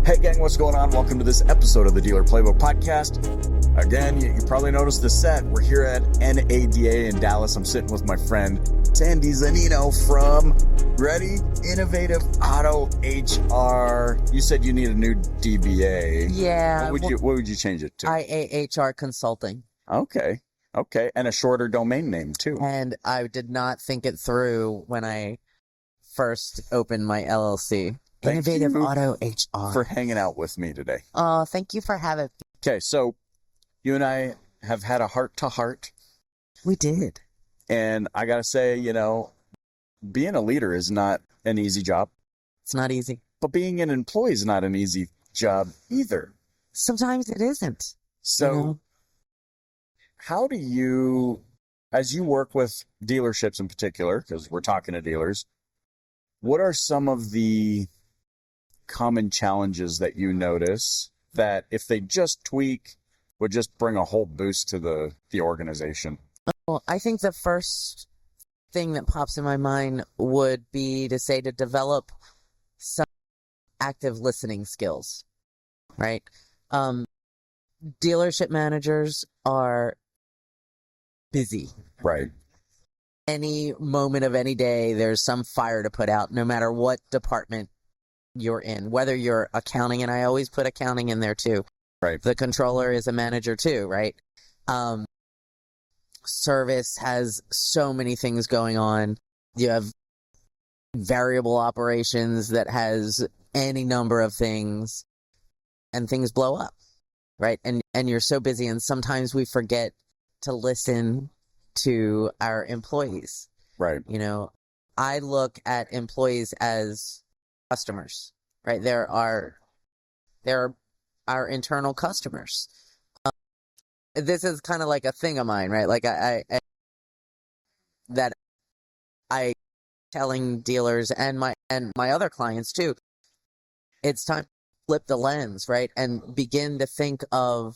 Hey gang, what's going on? Welcome to this episode of the Dealer Playbook Podcast. Again, you probably noticed the set. We're here at NADA in Dallas. I'm sitting with my friend Sandy Zaninno from Innovative Auto HR. You said you need a new DBA. Yeah. What would you change it to? IAHR Consulting. Okay. And a shorter domain name too. And I did not think it through when I first opened my LLC. Thank Innovative you Auto HR. for hanging out with me today. Oh, thank you for having me. Okay, so you and I have had a heart-to-heart. We did. And I got to say, being a leader is not an easy job. It's not easy. But being an employee is not an easy job either. Sometimes it isn't. So how do you, as you work with dealerships in particular, because we're talking to dealers, what are some of the common challenges that you notice that if they just tweak would just bring a whole boost to the organization? Well, I think the first thing that pops in my mind would be to develop some active listening skills, right? Dealership managers are busy. Right. Any moment of any day, there's some fire to put out, no matter what department you're in, whether you're accounting, and I always put accounting in there too. Right. The controller is a manager too, right? Service has so many things going on. You have variable operations that has any number of things, and things blow up, right? And you're so busy, and sometimes we forget to listen to our employees. Right. I look at employees as customers, right? They're our internal customers. This is kind of like a thing of mine, right? Like I telling dealers and my other clients too, it's time to flip the lens, right? And begin to think of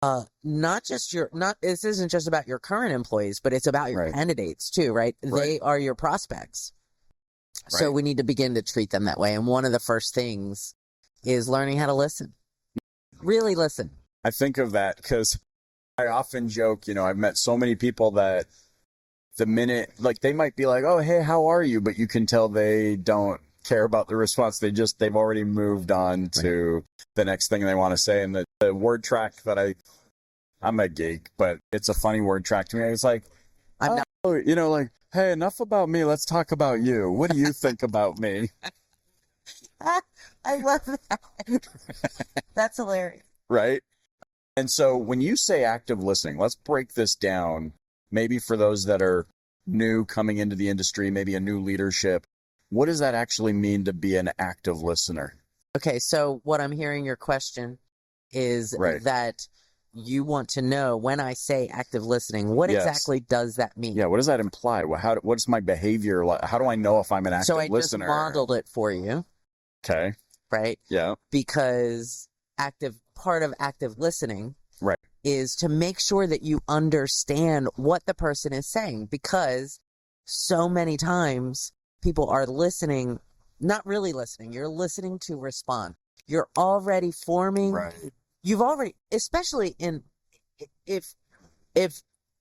this isn't just about your current employees, but it's about your candidates too, right? They are your prospects. Right. So we need to begin to treat them that way. And one of the first things is learning how to listen. Really listen. I think of that because I often joke, I've met so many people that the minute, like, they might be like, oh, hey, how are you? But you can tell they don't care about the response. They've already moved on to the next thing they want to say. And the word track that I'm a geek, but it's a funny word track to me. It's like, hey, enough about me. Let's talk about you. What do you think about me? I love that. That's hilarious. Right? And so when you say active listening, let's break this down. Maybe for those that are new coming into the industry, maybe a new leadership, what does that actually mean to be an active listener? Okay, so what I'm hearing your question is that you want to know, when I say active listening, what exactly does that mean? Yeah, what does that imply? What's my behavior? How do I know if I'm an active listener? So I just modeled it for you. Okay. Right? Yeah. Because part of active listening is to make sure that you understand what the person is saying, because so many times people are listening, not really listening. You're listening to respond. You're already forming. Right. You've already, especially if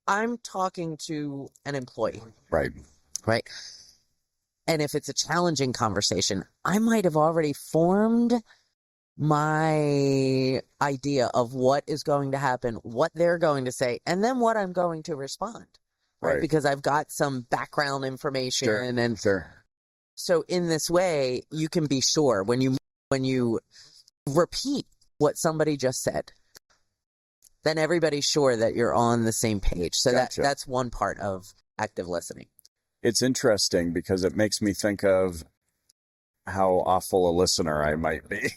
I'm talking to an employee. Right. And if it's a challenging conversation, I might have already formed my idea of what is going to happen, what they're going to say, and then what I'm going to respond. Right. Because I've got some background information. Sure. So in this way, you can be sure when you repeat what somebody just said, then everybody's sure that you're on the same page. So that's one part of active listening. It's interesting because it makes me think of how awful a listener I might be.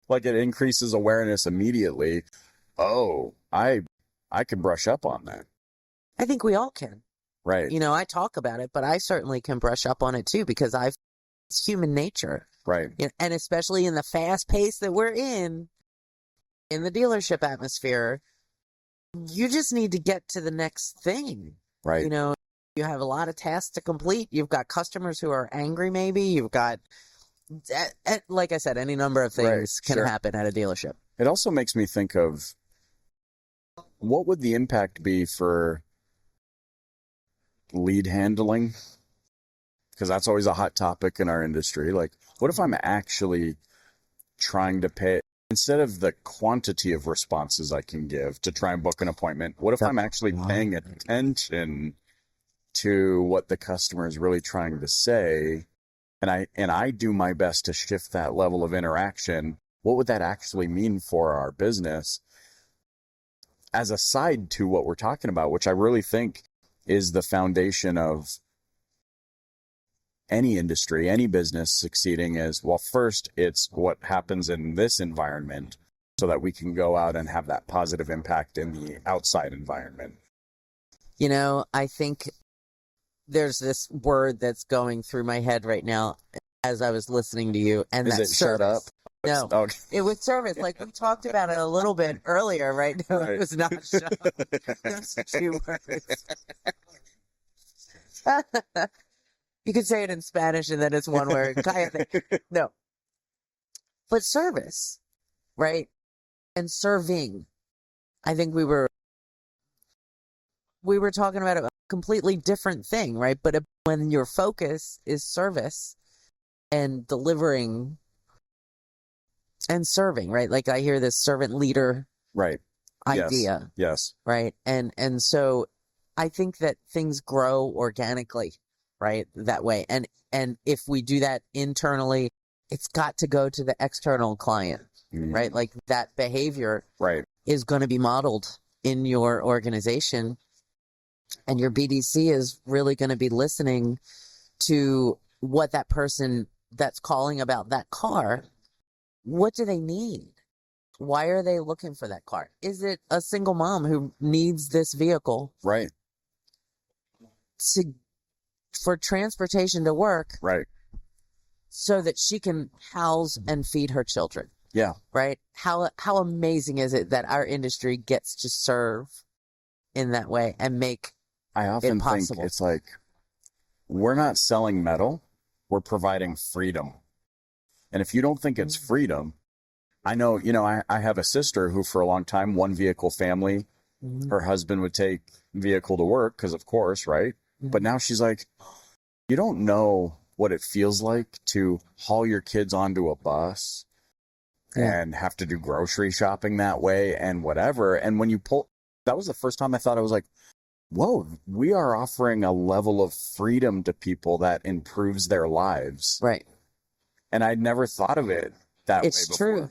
Like, it increases awareness immediately. Oh, I can brush up on that. I think we all can. Right. I talk about it, but I certainly can brush up on it too, because it's human nature. Right. And especially in the fast pace that we're in the dealership atmosphere, you just need to get to the next thing. Right. You have a lot of tasks to complete. You've got customers who are angry, maybe. You've got Like I said, any number of things can happen at a dealership. It also makes me think of what would the impact be for lead handling? Because that's always a hot topic in our industry. Like, what if I'm actually trying to pay, instead of the quantity of responses I can give to try and book an appointment, what if I'm actually paying attention to what the customer is really trying to say, and I do my best to shift that level of interaction? What would that actually mean for our business as a side to what we're talking about, which I really think is the foundation of any industry, any business succeeding? Is, well, first, it's what happens in this environment so that we can go out and have that positive impact in the outside environment. You know, I think there's this word that's going through my head right now as I was listening to you, and that's shut up? No, okay. It was service. Like, we talked about it a little bit earlier, right? No, right. It was not shut up. Those 2 words. You could say it in Spanish and then it's one word. No. But service, right? And serving. I think we were talking about a completely different thing, right? But when your focus is service and delivering and serving, right? Like, I hear this servant leader idea. Yes. Right. And so I think that things grow organically, right? That way. And if we do that internally, it's got to go to the external client, right? Like, that behavior is going to be modeled in your organization, and your BDC is really going to be listening to what that person that's calling about that car, what do they need? Why are they looking for that car? Is it a single mom who needs this vehicle? Right. For transportation to work. Right. So that she can house and feed her children. Yeah. Right? How amazing is it that our industry gets to serve in that way and make I often it possible? think it's like, we're not selling metal, we're providing freedom. And if you don't think it's freedom, I know, you know, I have a sister who for a long time, one vehicle family, her husband would take vehicle to work because of course, right? But now she's like, you don't know what it feels like to haul your kids onto a bus and have to do grocery shopping that way and whatever. And when you that was the first time I thought, I was like, whoa, we are offering a level of freedom to people that improves their lives. Right. And I'd never thought of it that way before. It's true.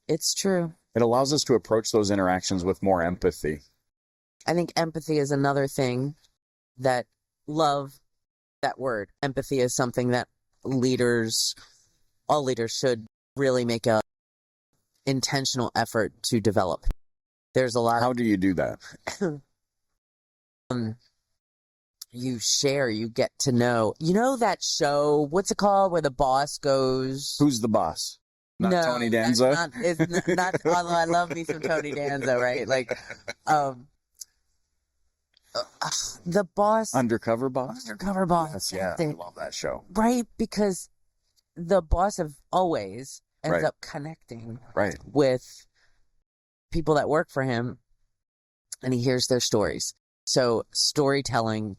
It's true. It allows us to approach those interactions with more empathy. I think empathy is another thing that that word. Empathy is something that all leaders should really make a intentional effort to develop. There's a lot. How do you do that? You share, you get to know. You know that show, what's it called, where the boss goes? Who's the boss? Not Tony Danza? It's not, although I love me some Tony Danza, right? Like, the boss. Undercover Boss? Undercover Boss. Yeah, I love that show. Right, because the boss of always ends up connecting with people that work for him, and he hears their stories. So storytelling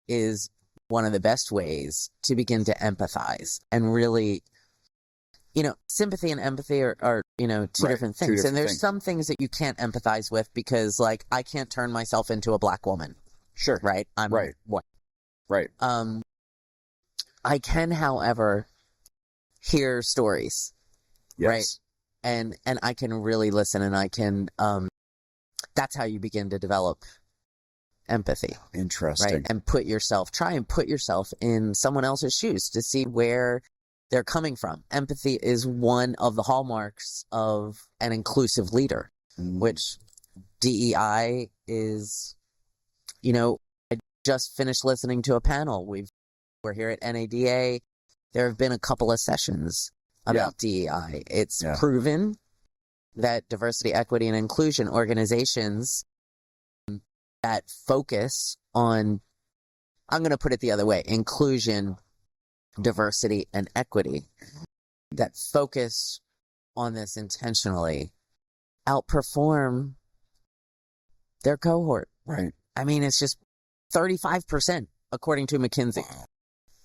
is one of the best ways to begin to empathize and really, you know, sympathy and empathy are you know, two different things. And there's some things that you can't empathize with because, like, I can't turn myself into a black woman. Sure. Right? I'm white. Right. I can, however, hear stories. Yes. Right? And I can really listen, and I can, that's how you begin to develop empathy. Interesting. Right? And try and put yourself in someone else's shoes to see where they're coming from. Empathy is one of the hallmarks of an inclusive leader, which DEI is, you know, I just finished listening to a panel. We're here at NADA. There have been a couple of sessions about DEI. It's proven that diversity, equity, and inclusion organizations that focus on, I'm going to put it the other way, inclusion diversity and equity that focus on this intentionally outperform their cohort. Right. I mean, it's just 35% according to McKinsey. Wow.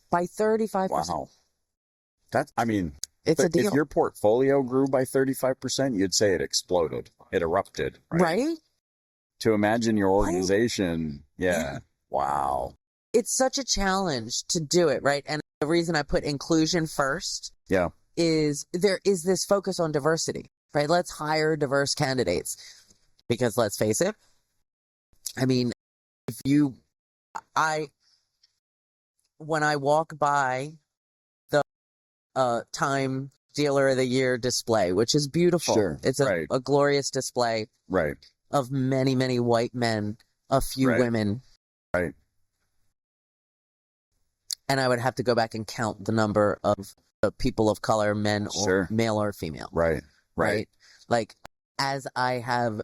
By 35%. Wow. That's, I mean, it's a deal. If your portfolio grew by 35%, you'd say it exploded. It erupted. Right? To imagine your organization. Yeah. Wow. It's such a challenge to do it, right? And the reason I put inclusion first is there is this focus on diversity, right? Let's hire diverse candidates. Because let's face it, I mean, when I walk by the Time Dealer of the Year display, which is beautiful. Sure. It's a glorious display. Right. Of many, many white men, a few women. Right. And I would have to go back and count the number of people of color, men or male or female. Right. Like, as I have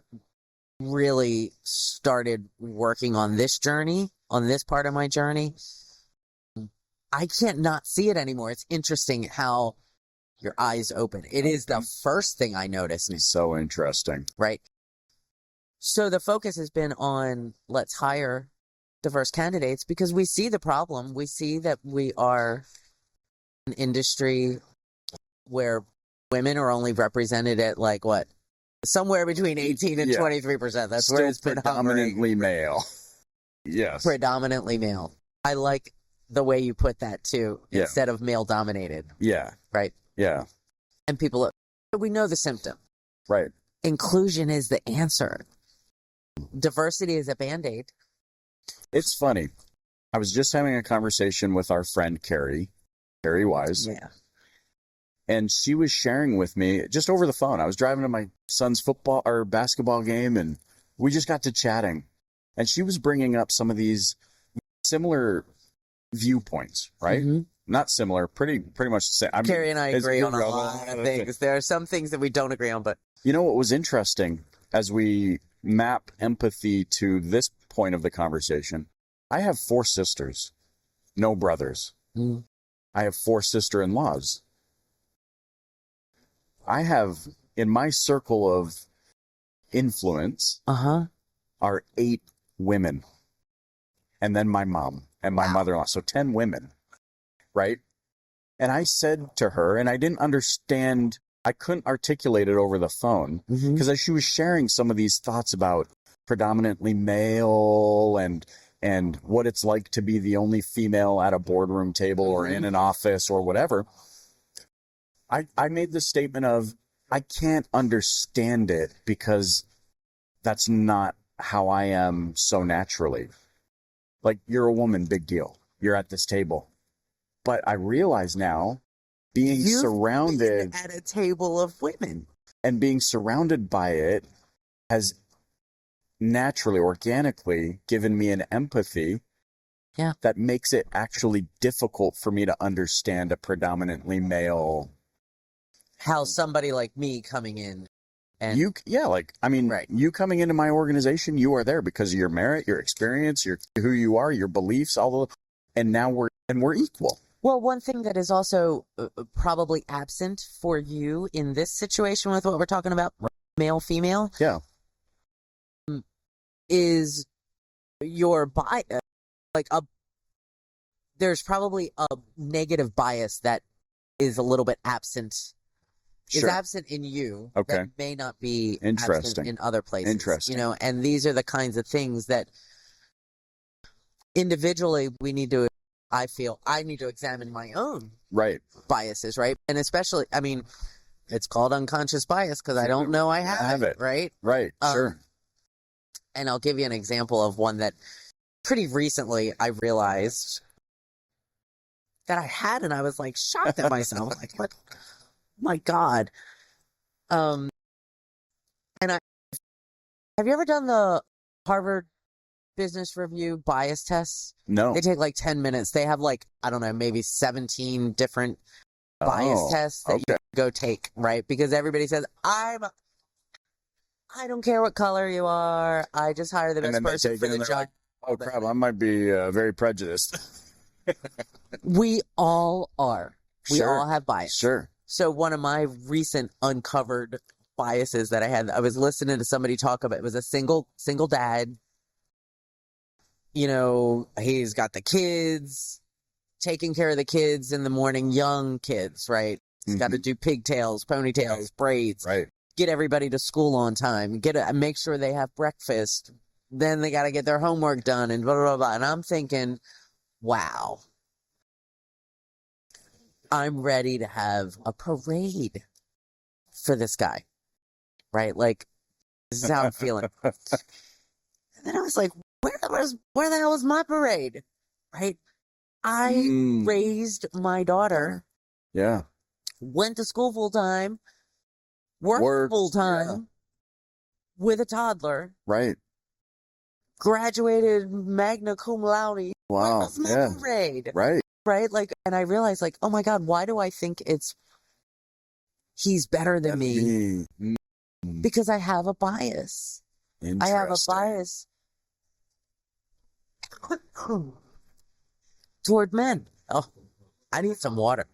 really started working on this journey, on this part of my journey, I can't not see it anymore. It's interesting how your eyes open. It is the first thing I noticed. It's so interesting. Right. So the focus has been on let's hire diverse candidates because we see the problem. We see that we are an industry where women are only represented at like what? Somewhere between 18 and 23%. That's where it's been predominantly male. Yes. Predominantly male. I like the way you put that too, instead of male dominated. Yeah. Right? Yeah. And people, we know the symptom. Right. Inclusion is the answer. Diversity is a Band-Aid. It's funny. I was just having a conversation with our friend Carrie Wise. Yeah. And she was sharing with me just over the phone. I was driving to my son's football or basketball game, and we just got to chatting. And she was bringing up some of these similar viewpoints, right? Mm-hmm. Not similar, pretty much the same. Carrie and I agree on a lot of things. There are some things that we don't agree on, but you know what was interesting as we map empathy to this point of the conversation? I have 4 sisters, no brothers. Mm. I have 4 sister-in-laws. I have, in my circle of influence, are 8 women. And then my mom and my mother-in-law. So 10 women, right? And I said to her, and I didn't understand, I couldn't articulate it over the phone, because as she was sharing some of these thoughts about predominantly male and what it's like to be the only female at a boardroom table or in an office or whatever, I made the statement of, I can't understand it because that's not how I am so naturally. Like, you're a woman, big deal. You're at this table. But I realize now, being surrounded at a table of women and being surrounded by it has naturally, organically given me an empathy that makes it actually difficult for me to understand a predominantly male. How somebody like me coming in and you coming into my organization, you are there because of your merit, your experience, who you are, your beliefs, and now we're equal. Well, one thing that is also probably absent for you in this situation with what we're talking about, male, female, is your bias. There's probably a negative bias that is a little bit absent. Is absent in you that may not be absent in other places. Interesting. And these are the kinds of things that individually I feel I need to examine my own biases, right? And especially, I mean, it's called unconscious bias because I don't know I have it, right? Right, sure. And I'll give you an example of one that pretty recently I realized that I had, and I was like shocked at myself. Like, what? My God. And have you ever done the Harvard Business Review bias tests? No. They take like 10 minutes. They have like, I don't know, maybe 17 different bias tests that you go take, right? Because everybody says, I don't care what color you are. I just hire the best person for the job. Like, oh crap, I might be very prejudiced. We all are. We Sure. all have bias. Sure. So one of my recent uncovered biases that I had, I was listening to somebody talk about, it was a single dad. You know, he's got the kids, taking care of the kids in the morning, young kids, right? He's got to do pigtails, ponytails, braids, Right. get everybody to school on time, make sure they have breakfast. Then they got to get their homework done and blah, blah, blah. And I'm thinking, wow, I'm ready to have a parade for this guy, right? Like, this is how I'm feeling. And then I was like, where the hell was my parade? Right? I raised my daughter. Yeah. Went to school full time. Worked full time with a toddler. Right. Graduated magna cum laude. Wow. That was my parade. Right. Right? Like, and I realized, like, oh my God, why do I think he's better than me? Because I have a bias. I have a bias toward men. Oh, I need some water.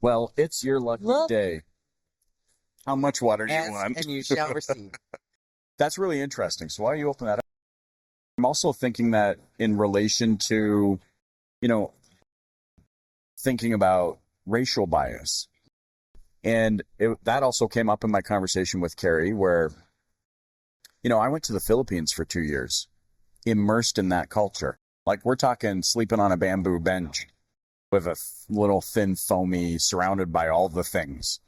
Well, it's your lucky day. How much water do you want? And you shall receive. That's really interesting. So why you open that up? I'm also thinking that in relation to, thinking about racial bias. And that also came up in my conversation with Carrie where, I went to the Philippines for 2 years, immersed in that culture. Like we're talking sleeping on a bamboo bench with a little thin foamy surrounded by all the things.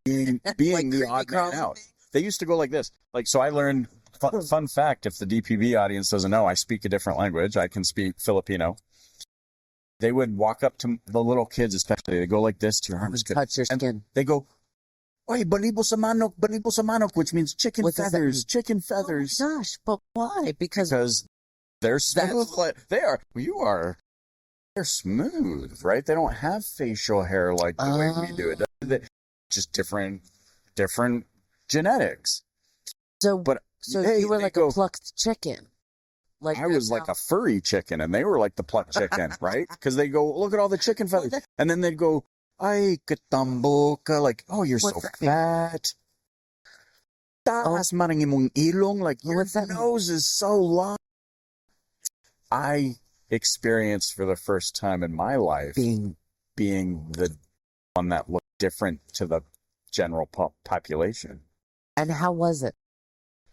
Being like the odd man out. They used to go like this. Like, so I learned, fun fact, if the DPB audience doesn't know, I speak a different language. I can speak Filipino. They would walk up to the little kids, especially. They go like this to your arms. Touch your skin. They go, "Oy, balibo sa manok," which means chicken feathers, chicken feathers. Oh my gosh, but why? Because they're smooth. They're smooth, right? They don't have facial hair like the way we do it. Just different genetics. So you were like a plucked chicken. Like I was like a furry chicken, and they were like the plucked chicken, right? Because they go, look at all the chicken feathers, and then they'd go, "Ay, katamboka," like, "Oh, you're so fat." Taas man ang imong ilong, like your nose is so long. I experienced for the first time in my life being the one that looked different to the general population. And how was it?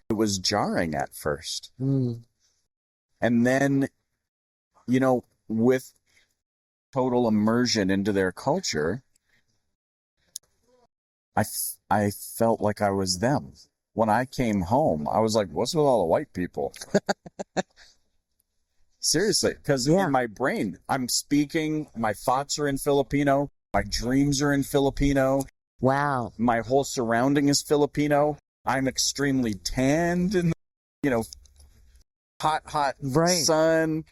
It was jarring at first. And then, with total immersion into their culture, I felt like I was them. When I came home, I was like, what's with all the white people? Seriously, because in my brain, I'm speaking, my thoughts are in Filipino, my dreams are in Filipino. Wow. My whole surrounding is Filipino. I'm extremely tanned in the, hot sun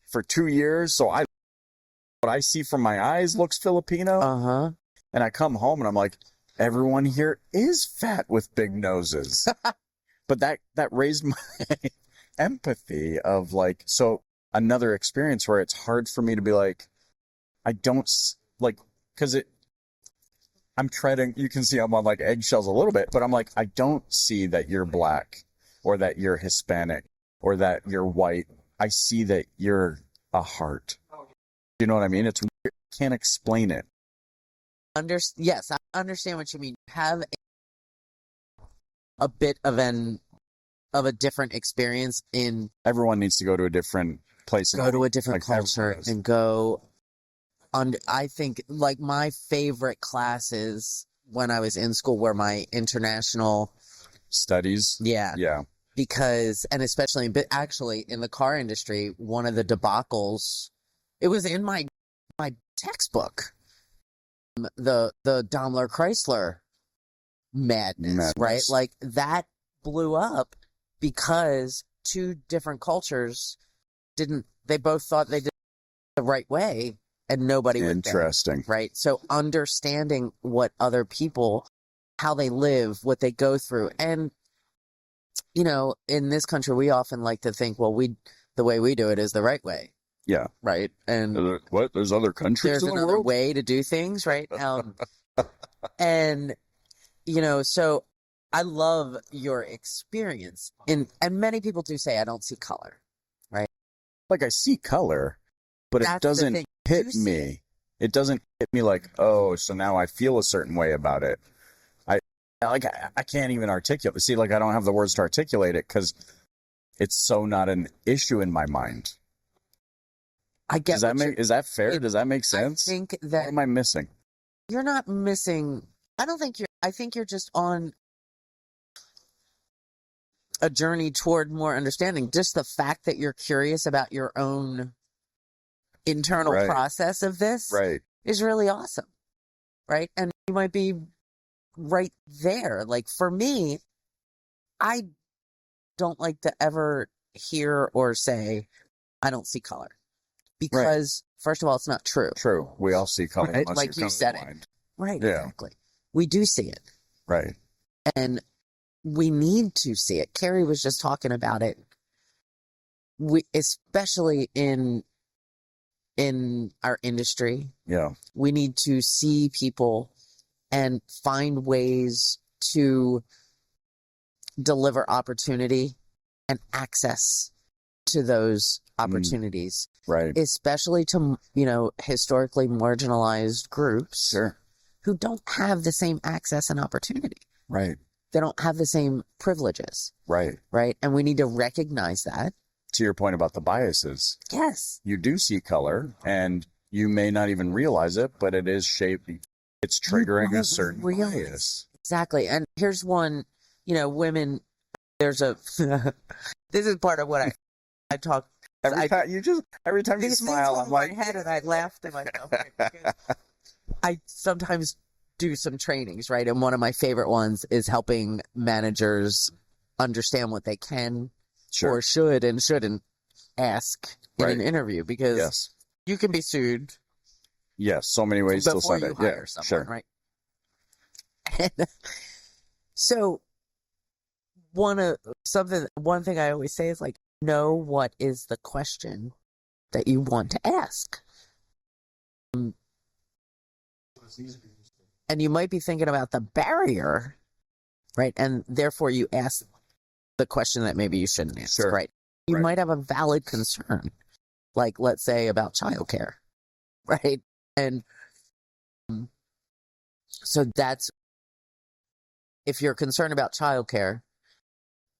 for 2 years. So what I see from my eyes looks Filipino. And I come home and I'm like, everyone here is fat with big noses. But that raised my empathy of like, so another experience where it's hard for me to be like, I don't like, because I'm treading, you can see I'm on like eggshells a little bit, but I'm like, I don't see that you're black or that you're Hispanic or that you're white. I see that you're a heart. You know what I mean? It's weird. I can't explain it. Yes, I understand what you mean. Have a bit of a different experience in. Everyone needs to go to a different place. Go to a different culture and go. I think like my favorite classes when I was in school were my international studies. Yeah. Yeah. Because, and especially, but actually in the car industry, one of the debacles, it was in my textbook, the Daimler Chrysler madness, right? Like that blew up because two different cultures they both thought they did it the right way and nobody was interesting, right? So understanding what other people, how they live, what they go through, and in this country, we often like to think, well, the way we do it is the right way. Yeah. Right. And what? There's other countries there's in the another world? way to do things. Right. And, so I love your experience. And many people do say, I don't see color. Right. Like I see color, but it doesn't hit me. It doesn't hit me like, oh, so now I feel a certain way about it. I can't even articulate. See, like I don't have the words to articulate it because it's so not an issue in my mind. I get. Is that fair? Does that make sense? I think that. What am I missing? You're not missing. I don't think I think you're just on a journey toward more understanding. Just the fact that you're curious about your own internal process of this is really awesome. Right. And you might be right there. Like for me, I don't like to ever hear or say, I don't see color. Because first of all, it's not true. True. We all see color. Right? Like you said it. Right. Yeah. Exactly. We do see it. Right. And we need to see it. Carrie was just talking about it. Especially in our industry. Yeah. We need to see people and find ways to deliver opportunity and access to those opportunities. Right. Especially to, historically marginalized groups. Sure. Who don't have the same access and opportunity. Right. They don't have the same privileges. Right. Right. And we need to recognize that. To your point about the biases. Yes. You do see color and you may not even realize it, but it is shaped. It's triggering a certain bias. Exactly. And here's one, women, there's a, this is part of what I talk. Every time you smile, I'm like, my head and I laugh to myself. I sometimes do some trainings, right? And one of my favorite ones is helping managers understand what they can or should and shouldn't ask in an interview, because you can be sued. Yes, so many ways to say that. Yeah, someone, right? And so one thing I always say is like, know what is the question that you want to ask. And you might be thinking about the barrier, right? And therefore you ask the question that maybe you shouldn't ask, right? You might have a valid concern, like let's say about childcare, right? And so if you're concerned about childcare,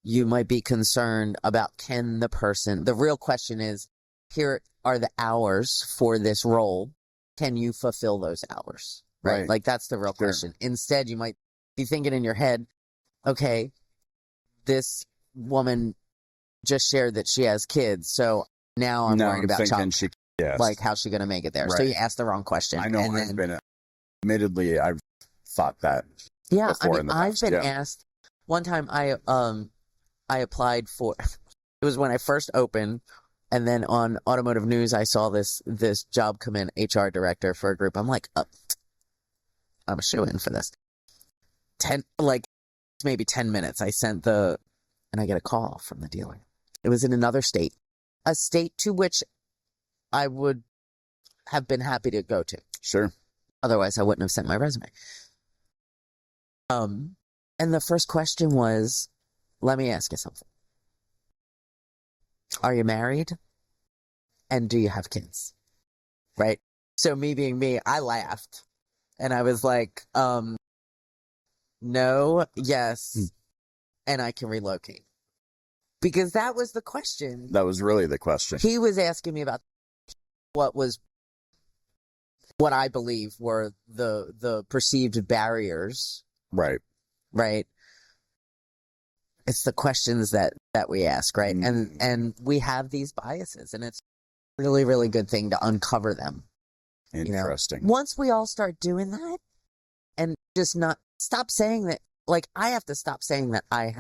you might be concerned about the real question is, here are the hours for this role. Can you fulfill those hours? Right. Like that's the real question. Instead, you might be thinking in your head, okay, this woman just shared that she has kids. So now I'm worried about childcare. Like, how's she going to make it there? So you asked the wrong question. I know. Admittedly, I've thought that. Yeah. I've been asked one time. I applied for, it was when I first opened, and then on Automotive News, I saw this job come in, HR director for a group. I'm like, I'm a shoo-in for this. Maybe 10 minutes. I sent and I get a call from the dealer. It was in another state, a state to which I would have been happy to go to. Sure. Otherwise, I wouldn't have sent my resume. And the first question was, let me ask you something. Are you married? And do you have kids? Right? So me being me, I laughed. And I was like, no, yes, and I can relocate. Because that was the question. That was really the question. He was asking me about what I believe were the perceived barriers. Right. Right. It's the questions that we ask, right? Mm-hmm. And we have these biases, and it's a really, really good thing to uncover them. Interesting. Once we all start doing that and just not stop saying that, like I have to stop saying that I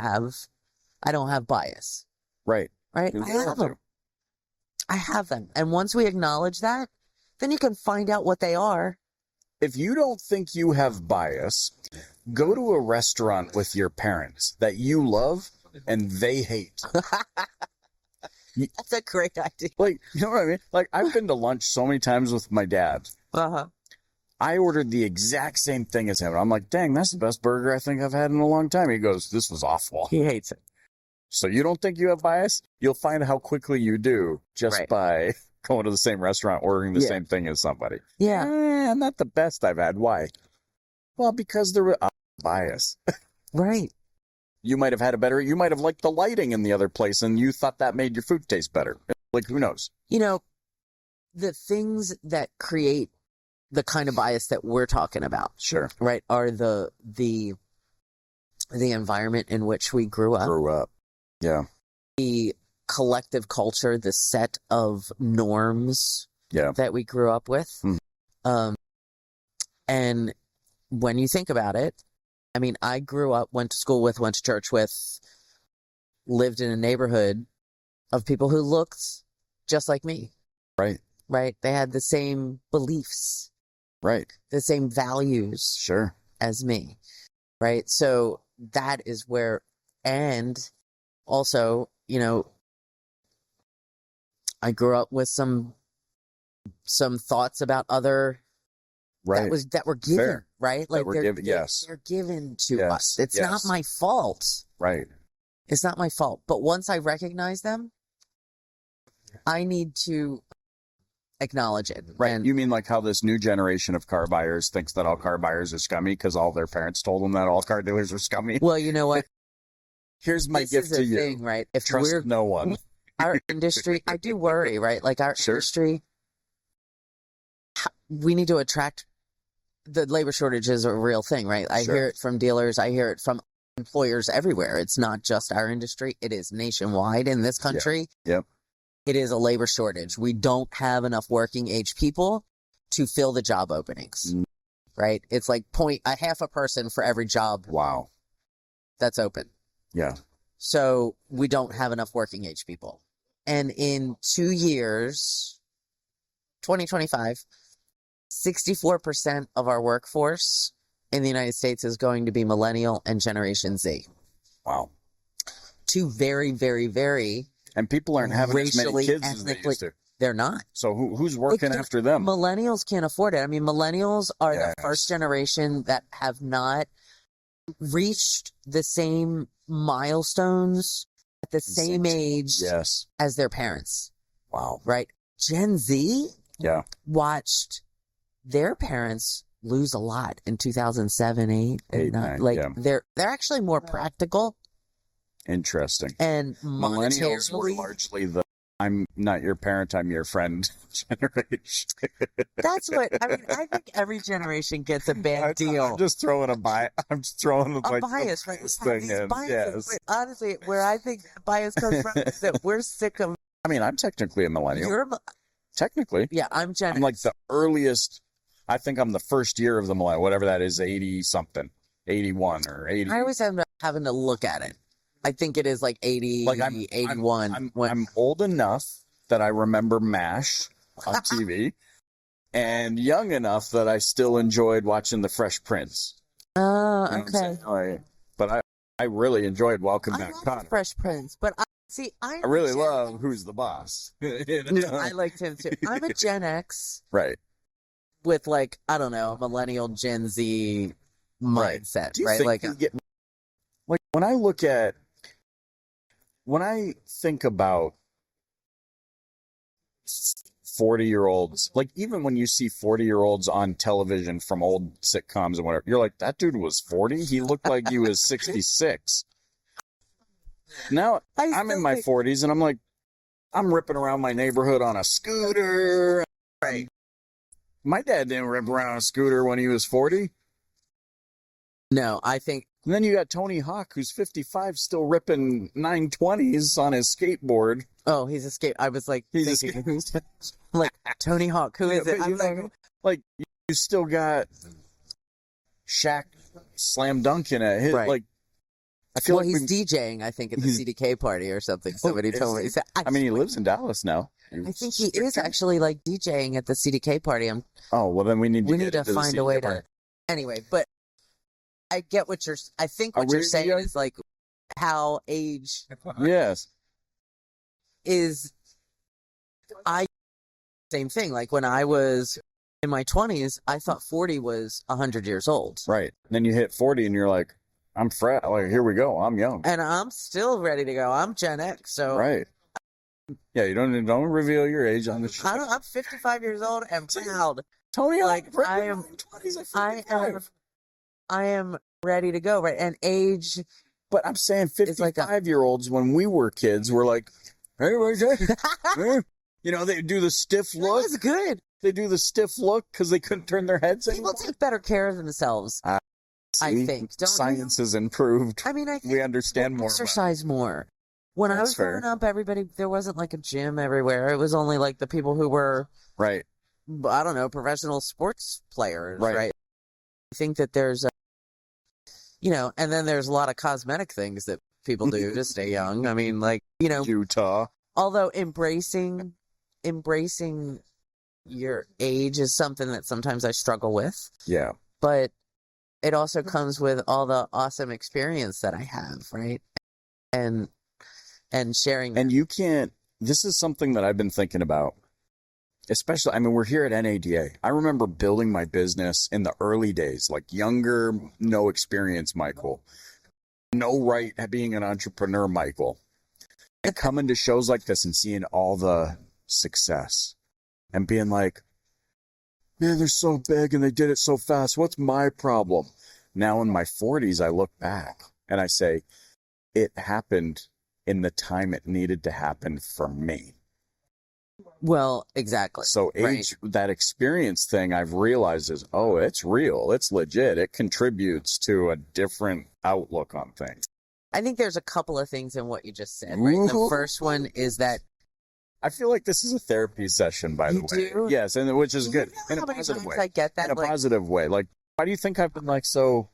don't have bias. Right. Right. I have them. And once we acknowledge that, then you can find out what they are. If you don't think you have bias, go to a restaurant with your parents that you love and they hate. That's a great idea. Like, you know what I mean? Like, I've been to lunch so many times with my dad. Uh-huh. I ordered the exact same thing as him. I'm like, dang, that's the best burger I think I've had in a long time. He goes, this was awful. He hates it. So you don't think you have bias? You'll find how quickly you do just by going to the same restaurant, ordering the same thing as somebody. Yeah. Not the best I've had. Why? Well, because there was bias. Right. You might have had you might have liked the lighting in the other place and you thought that made your food taste better. Like, who knows? You know, the things that create the kind of bias that we're talking about. Sure. Right. Are the environment in which we grew up. Yeah. The collective culture, the set of norms that we grew up with. Mm-hmm. And when you think about it, I mean, I grew up, went to school with, went to church with, lived in a neighborhood of people who looked just like me. Right. Right. They had the same beliefs. Right. The same values. Sure. As me. Right. So that is where, and also, you know, I grew up with some thoughts about other that were given. Fair. Right? Like they're given to us. It's not my fault. Right. It's not my fault. But once I recognize them, I need to acknowledge it. Right. And you mean like how this new generation of car buyers thinks that all car buyers are scummy because all their parents told them that all car dealers are scummy? Well, you know what? Here's my gift to you. Thing, right? If trust no one. Our industry, I do worry, right? Like our industry, we need to attract. The labor shortage is a real thing, right? I hear it from dealers. I hear it from employers everywhere. It's not just our industry. It is nationwide in this country. Yep. It is a labor shortage. We don't have enough working age people to fill the job openings, right? It's like a half a person for every job. Wow. That's open. Yeah. So we don't have enough working age people. And in 2 years, 2025, 64% of our workforce in the United States is going to be millennial and Generation Z. Wow. Two very, very, very and people aren't having as many kids as they used to. They're not. So who's working after them? Millennials can't afford it. I mean, millennials are the first generation that have not reached the same milestones at the same age as their parents. Wow. Right? Gen Z watched their parents lose a lot in 2007, 8, 9. Like they're actually more practical. Interesting. And millennials were largely the I'm not your parent, I'm your friend generation. That's what I mean. I think every generation gets a bad deal. I'm just throwing a bias. I'm just throwing a bias, right? This thing in. Biases, honestly, where I think bias comes from is that we're sick of. I mean, I'm technically a millennial. Technically, yeah, I'm Gen X. I'm like the earliest. I think I'm the first year of the millennial, whatever that is, 80 something, 81 or 80. I always end up having to look at it. I think it is like 80, like 81. I'm old enough that I remember MASH on TV and young enough that I still enjoyed watching The Fresh Prince. Oh, okay. But I really enjoyed Welcome Back, Connor. The Fresh Prince, but I really love Who's the Boss. I liked him too. I'm a Gen X. Right. With like, I don't know, a millennial Gen Z mindset, right? Like when I think about 40-year-olds, like even when you see 40-year-olds on television from old sitcoms and whatever, you're like, that dude was 40? He looked like he was 66. Now I'm in my 40s and I'm like, I'm ripping around my neighborhood on a scooter. Right. My dad didn't rip around on a scooter when he was 40. No, I think. And then you got Tony Hawk, who's 55, still ripping 920s on his skateboard. Oh, he's a skate. I was like, thinking, like Tony Hawk. Who is it? Like you still got Shaq slam dunking at his. Right. Like I feel like he's DJing. I think at the CDK party or something. Somebody told me. I mean, he lives in Dallas now. I think he is actually like DJing at the CDK party. Oh well, then we need to find a way to. Anyway, but I get what I think what you're saying is like how age Yes. is. Same thing. Like when I was in my 20s, I thought 40 was 100 years old. Right. Then you hit 40 and you're like, I'm fresh. Like, here we go. I'm young. And I'm still ready to go. I'm Gen X. So right. Yeah, you don't reveal your age on the show. I'm 55 years old and proud. Tony, like I am 20s. I am ready to go. Right. And age. But I'm saying 55-year-olds when we were kids were like, hey, you know, they do the stiff look. That's good. They do the stiff look because they couldn't turn their heads anymore. People take better care of themselves. I think. Science has improved. I mean, I think we understand more. Exercise more. When I was growing up, there wasn't like a gym everywhere. It was only like the people who were, right. I don't know, professional sports players, right? I think that there's, and then there's a lot of cosmetic things that people do to stay young. I mean, like, Utah. Although embracing your age is something that sometimes I struggle with. Yeah. But it also comes with all the awesome experience that I have, right? And sharing. And you can't, this is something that I've been thinking about, especially, I mean, we're here at NADA. I remember building my business in the early days, like younger, no experience, Michael. No right at being an entrepreneur, Michael. And coming to shows like this and seeing all the success and being like, man, they're so big and they did it so fast. What's my problem? Now in my 40s, I look back and I say, it happened in the time it needed to happen for me. Well, exactly. So age, that experience thing I've realized is, oh, it's real. It's legit. It contributes to a different outlook on things. I think there's a couple of things in what you just said, right? The first one is that I feel like this is a therapy session, by the way. Do? Yes, and which is good. In a positive way. I get that. In a positive way. Like, why do you think I've been like so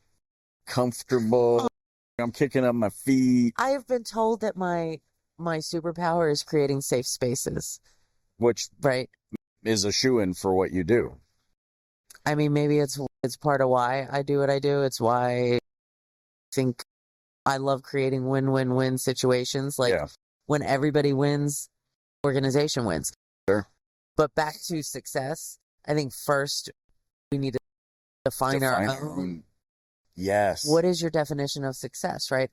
comfortable? I'm kicking up my feet. I have been told that my superpower is creating safe spaces. Which is a shoo-in for what you do. I mean, maybe it's part of why I do what I do. It's why I think I love creating win-win-win situations. Like when everybody wins, organization wins. Sure. But back to success, I think first we need to define our own. Yes. What is your definition of success, right?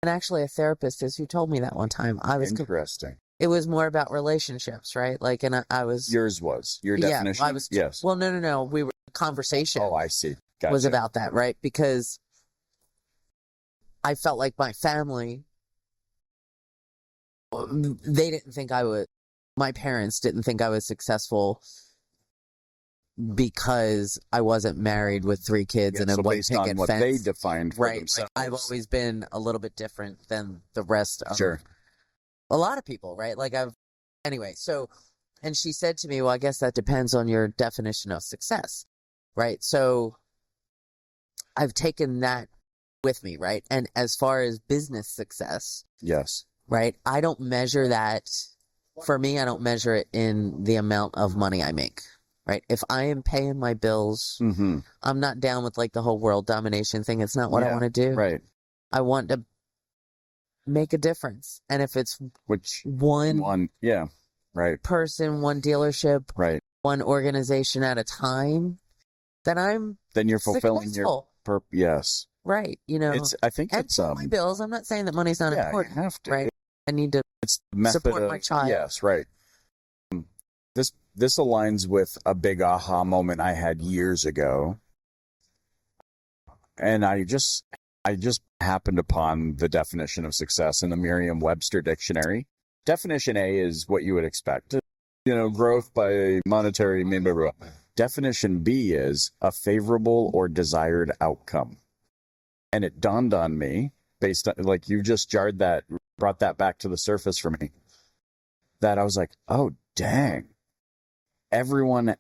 And actually a therapist is who told me that one time. Interesting. It was more about relationships, right? Like, and I was... Yours was. Your definition? I was, yes. Well, no. Conversation. Oh, I see. Gotcha. Was about that, right? Because I felt like my family, they didn't think I would... My parents didn't think I was successful because I wasn't married with 3 kids and a white picket what fence. They defined for themselves. Like, I've always been a little bit different than the rest of... a lot of people, right? Like anyway, so, and she said to me, well, I guess that depends on your definition of success, right? So I've taken that with me, right? And as far as business success, yes, right? I don't measure that, for me, I don't measure it in the amount of money I make, right? If I am paying my bills, I'm not down with like the whole world domination thing. It's not what I want to do. Right. I want to make a difference. And if it's one person, one dealership, one organization at a time, then you're fulfilling your purpose. Yes. Right. I think it's my bills. I'm not saying that money's not important. You have to. Right. I need to support my child. Yes. Right. This aligns with a big aha moment I had years ago. And I just happened upon the definition of success in the Merriam-Webster dictionary. Definition A is what you would expect. Growth by monetary, blah, blah, blah. Definition B is a favorable or desired outcome. And it dawned on me, based on, like, you just brought that back to the surface for me, that I was like, oh, dang. Everyone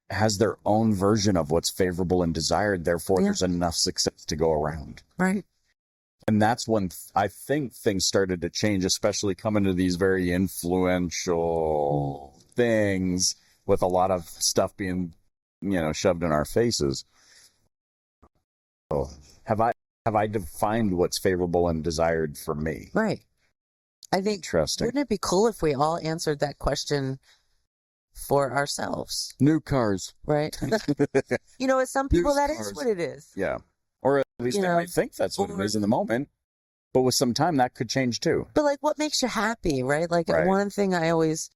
has their own version of what's favorable and desired. Therefore, there's enough success to go around. Right. And that's when I think things started to change, especially coming to these very influential things with a lot of stuff being, shoved in our faces. So, have I have I defined what's favorable and desired for me? Right. I think, Interesting. wouldn't it be cool if we all answered that question for ourselves? New cars. Right. With some people Used that cars. is what it is. Yeah. Or at least they might think that's what it is in the moment. But with some time, that could change too. But like, what makes you happy, right? Like one thing I always,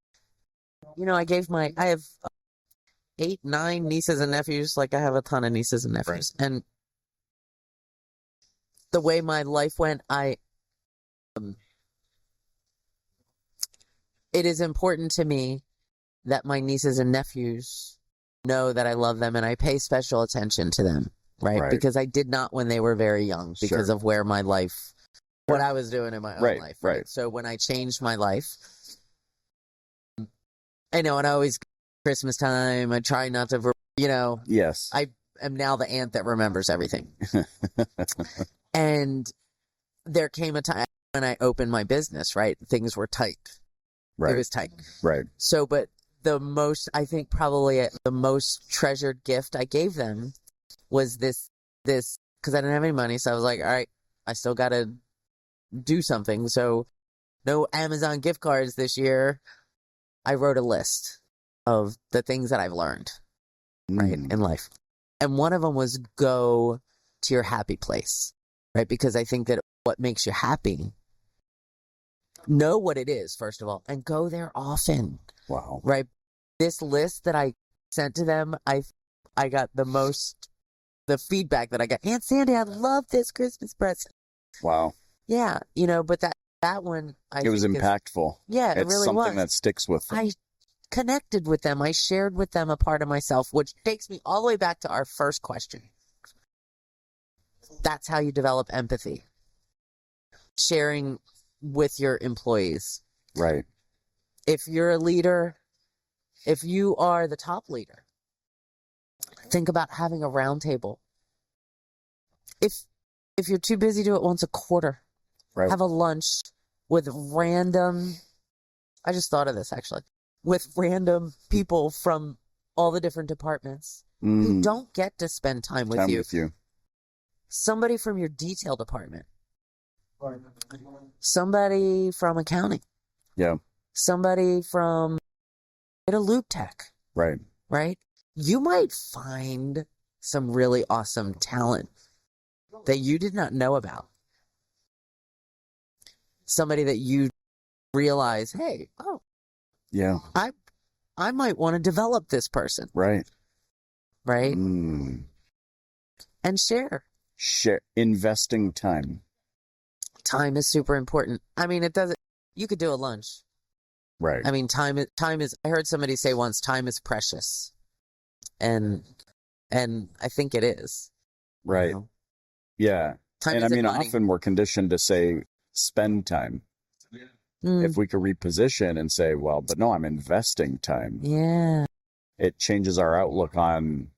I have 8, 9 nieces and nephews. Like I have a ton of nieces and nephews. Right. And the way my life went, it is important to me that my nieces and nephews know that I love them and I pay special attention to them, right? Because I did not when they were very young because of where my life, what I was doing in my own life. Right. So when I changed my life, and I always, Christmas time, I try not to, Yes. I am now the aunt that remembers everything. And there came a time when I opened my business, right? Things were tight. Right. It was tight. Right. So, but I think probably the most treasured gift I gave them was this, because I didn't have any money. So I was like, all right, I still got to do something. So no Amazon gift cards this year. I wrote a list of the things that I've learned, right, in life. And one of them was go to your happy place, right? Because I think that what makes you happy, know what it is, first of all, and go there often. Wow. Right. This list that I sent to them, I got the feedback that I got. Aunt Sandy, I love this Christmas present. Wow. Yeah. But that one, it was impactful. Yeah, it really was. It's something that sticks with them. I connected with them. I shared with them a part of myself, which takes me all the way back to our first question. That's how you develop empathy. Sharing with your employees. Right. If you're a leader, if you are the top leader, think about having a round table. If you're too busy, do it once a quarter. Right. Have a lunch with random, I just thought of this actually, with random people from all the different departments who don't get to spend time with you. Somebody from your detail department. Somebody from accounting. Yeah. Somebody from a loop tech. Right. Right? You might find some really awesome talent that you did not know about. Somebody that you realize, hey, yeah, I might want to develop this person. Right. Right? And share. Investing time. Time is super important. I mean, you could do a lunch. Right. I mean, time is, I heard somebody say once, time is precious. And I think it is. Right. Yeah. Time and money. Often we're conditioned to say, spend time. If we could reposition and say, well, but no, I'm investing time. Yeah. It changes our outlook on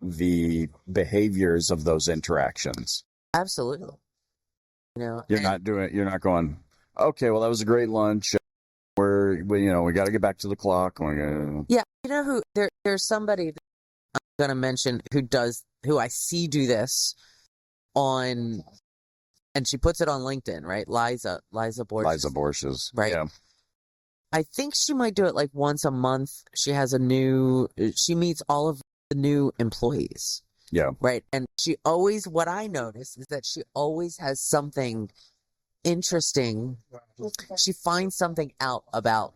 the behaviors of those interactions. Absolutely. You're not going, okay, well, that was a great lunch. We got to get back to the clock. Yeah. There's somebody that I'm going to mention who I see do this on, and she puts it on LinkedIn, right? Liza Borges. Liza Borges. Right. Yeah. I think she might do it like once a month. She meets all of the new employees. Yeah. Right. And what I notice is that she always has something interesting. She finds something out about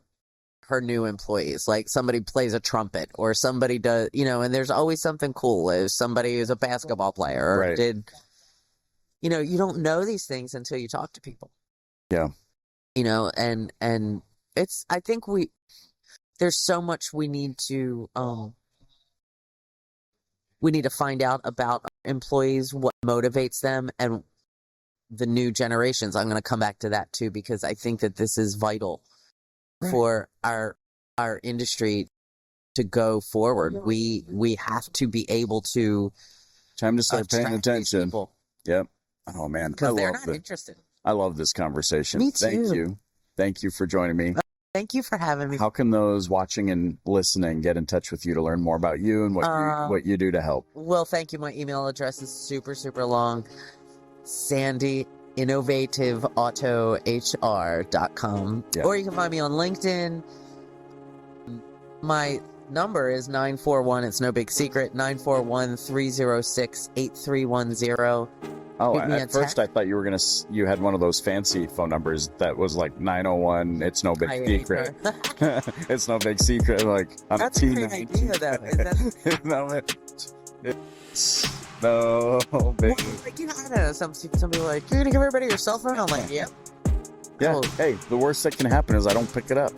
her new employees. Like somebody plays a trumpet or somebody does, and there's always something cool. If somebody is a basketball player or you don't know these things until you talk to people. Yeah. And I think there's so much we need to find out about our employees, what motivates them, and the new generations. I'm going to come back to that too, because I think that this is vital for our industry to go forward. We have to be able to time to start paying attention. Yep. Oh man, because they're not interested. I love this conversation. Me too. Thank you for joining me. Thank you for having me. How can those watching and listening get in touch with you to learn more about you and what you do to help? Well, thank you. My email address is super, super long. Sandy, innovativeautohr.com. Yeah. Or you can find me on LinkedIn. My number is 941, it's no big secret, 941-306-8310. Oh, at first I thought you had one of those fancy phone numbers that was like 901, it's no big secret. It's no big secret. Like, I'm that's a great idea, though. Is that... no big. Well, like, you know, I don't know. Some people are like, you're gonna give everybody your cell phone? I'm like, yep. Yeah. Cool. Hey, the worst that can happen is I don't pick it up.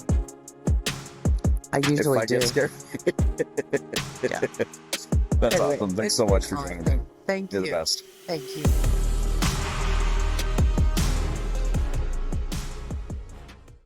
I usually do. Get scared. Yeah. That's Anyway, awesome. Thanks so much for joining me. Thank you. You're the best. Thank you.